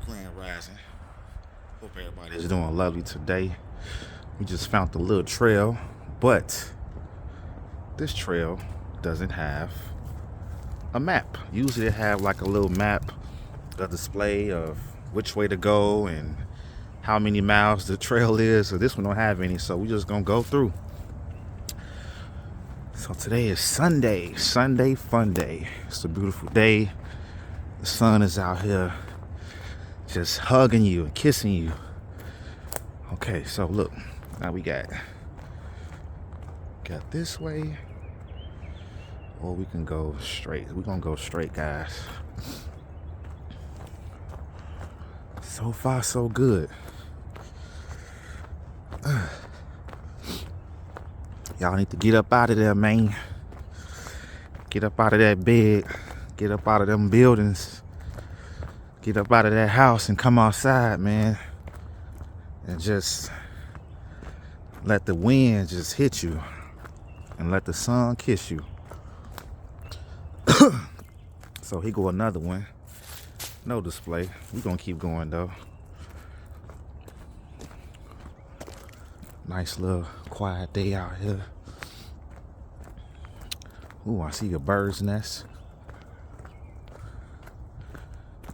Grand Rising. Hope everybody's doing lovely today. We just found the little trail, but this trail doesn't have a map. Usually they have like a little map, a display of which way to go and how many miles the trail is. So this one don't have any, so we just gonna go through. So today is Sunday fun day. It's a beautiful day. The sun is out here just hugging you and kissing you. Okay, so look, now we got this way, or we can go straight. We're gonna go straight, guys. So far, so good. Y'all need to get up out of there, man. Get up out of that bed. Get up out of them buildings. Get up out of that house and come outside, man. And just let the wind just hit you. And let the sun kiss you. So here go another one. No display. We're gonna keep going though. Nice little quiet day out here. Ooh, I see a bird's nest.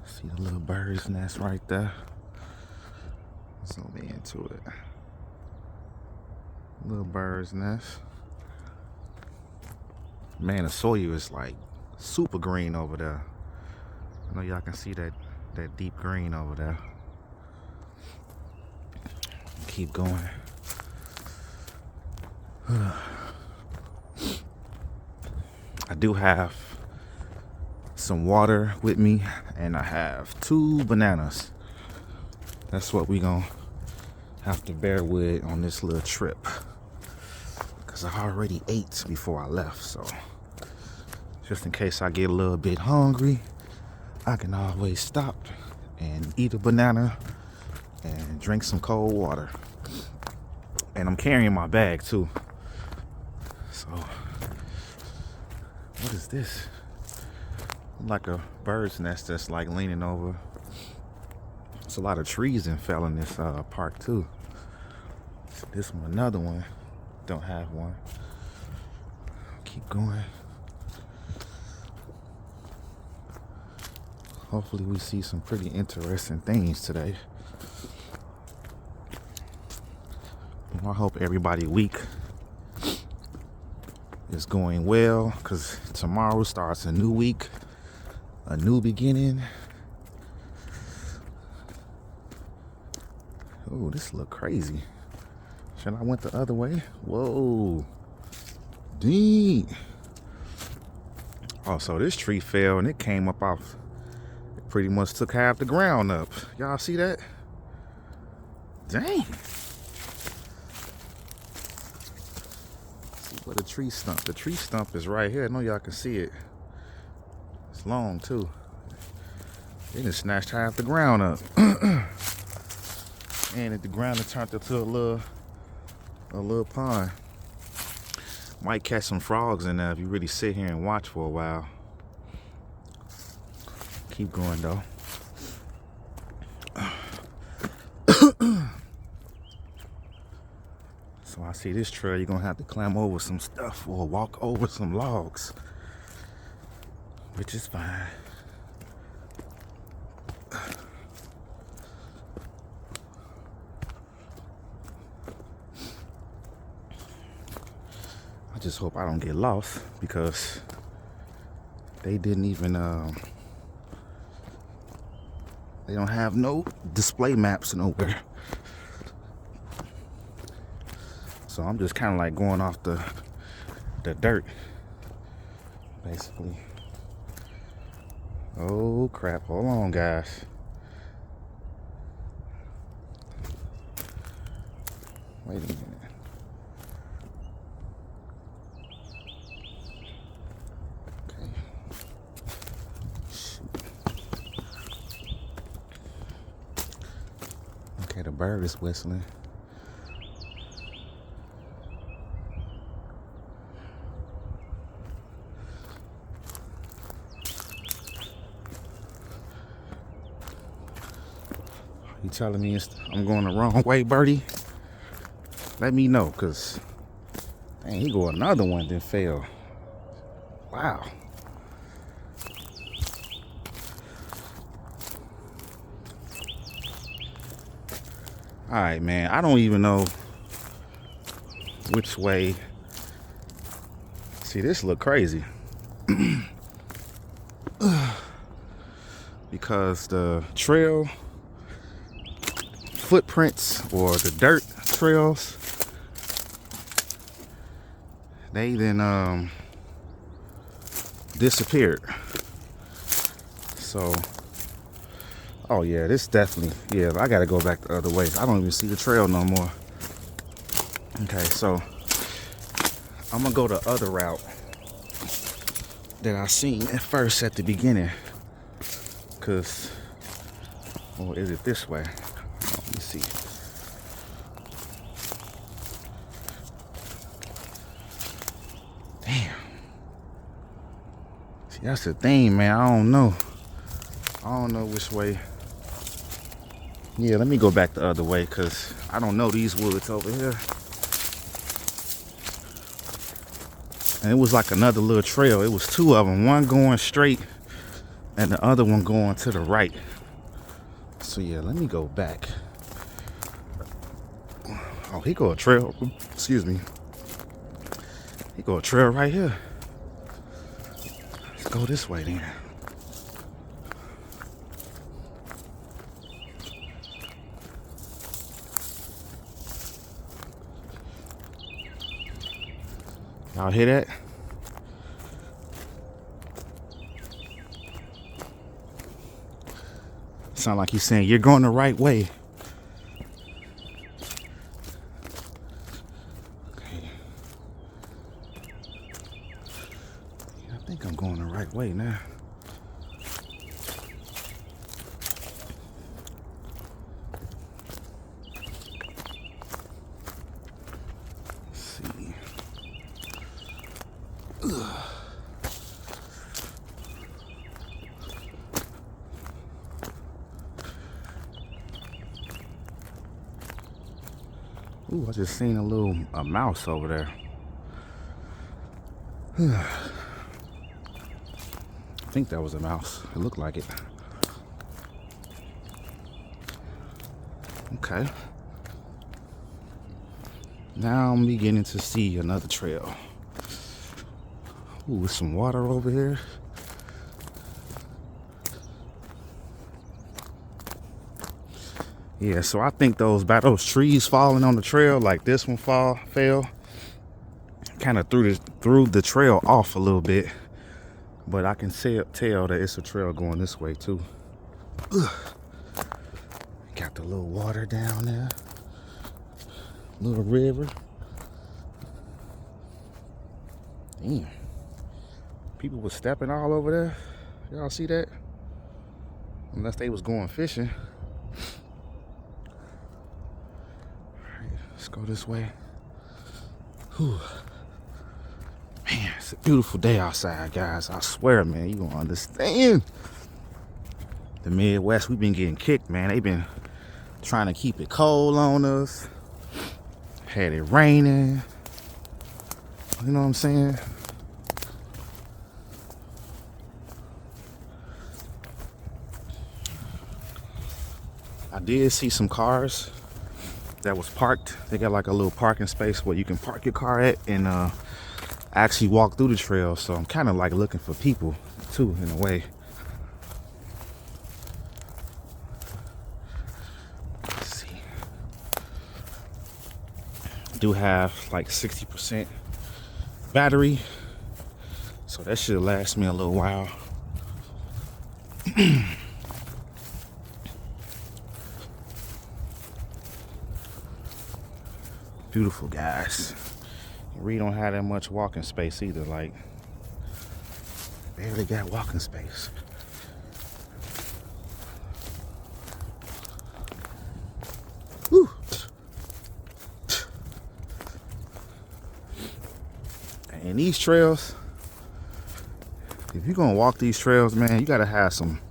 See the little bird's nest right there. Zoom into it. Little bird's nest. Man, the soil is like super green over there. I know y'all can see that deep green over there. Keep going. I do have some water with me, and I have 2 bananas. That's what we gonna have to bear with on this little trip, because I already ate before I left. So just in case I get a little bit hungry, I can always stop and eat a banana and drink some cold water. And I'm carrying my bag too. So what is this? Like a bird's nest that's like leaning over. It's a lot of trees and fell in this park too. This one, another one, don't have one. Keep going. Hopefully we see some pretty interesting things today. I hope everybody week is going well, because tomorrow starts a new week, a new beginning. Oh, this look crazy. Should I went the other way? Whoa. Dang. Oh, so this tree fell and it came up off. It pretty much took half the ground up. Y'all see that? Dang. Where the tree stump? The tree stump is right here. I know y'all can see it. It's long too. They just snatched half the ground up. And the ground turned into a little pond. Might catch some frogs in there if you really sit here and watch for a while. Keep going though. So I see this trail, you're gonna have to climb over some stuff or walk over some logs, which is fine. I just hope I don't get lost, because they didn't even they don't have no display maps nowhere. So I'm just kind of like going off the dirt, basically. Oh crap, hold on guys. Wait a minute. Okay. Shoot. Okay, the bird is whistling. You telling me I'm going the wrong way, Birdie? Let me know, cause dang, he go another one then fail. Wow. All right, man. I don't even know which way. See, this look crazy. Because the trail footprints or the dirt trails, they then disappeared. So, oh yeah, this definitely, yeah, I gotta go back the other way. I don't even see the trail no more. Okay, so I'm gonna go the other route that I seen at first at the beginning. Cause, or is it this way? Oh, let me see. Damn. See, that's the thing, man. I don't know which way. Yeah, let me go back the other way, cause I don't know these woods over here. And it was like another little trail. It was two of them, one going straight and the other one going to the right. So yeah, let me go back. Oh, he go a trail, excuse me. He go a trail right here. Let's go this way then. Y'all hear that? Sound like he's saying, you're going the right way. Okay. Yeah, I think I'm going the right way now. Let's see. Ugh. Ooh, I just seen a mouse over there. I think that was a mouse. It looked like it. Okay. Now I'm beginning to see another trail. Ooh, with some water over here. Yeah, so I think those trees falling on the trail, like this one fell, kind of threw the trail off a little bit. But I can tell that it's a trail going this way too. Ugh. Got the little water down there, little river. Damn, people was stepping all over there. Y'all see that? Unless they was going fishing. Let's go this way. Whew. Man, it's a beautiful day outside, guys. I swear, man, you gonna understand. The Midwest, we've been getting kicked, man. They've been trying to keep it cold on us. Had it raining. You know what I'm saying? I did see some cars that was parked. They got like a little parking space where you can park your car at and actually walk through the trail. So I'm kind of like looking for people too, in a way. Let's see. Do have like 60% battery, so that should last me a little while. Beautiful, guys. We don't have that much walking space either. Like, barely got walking space. Whew. And these trails, if you're gonna walk these trails, man, you gotta have some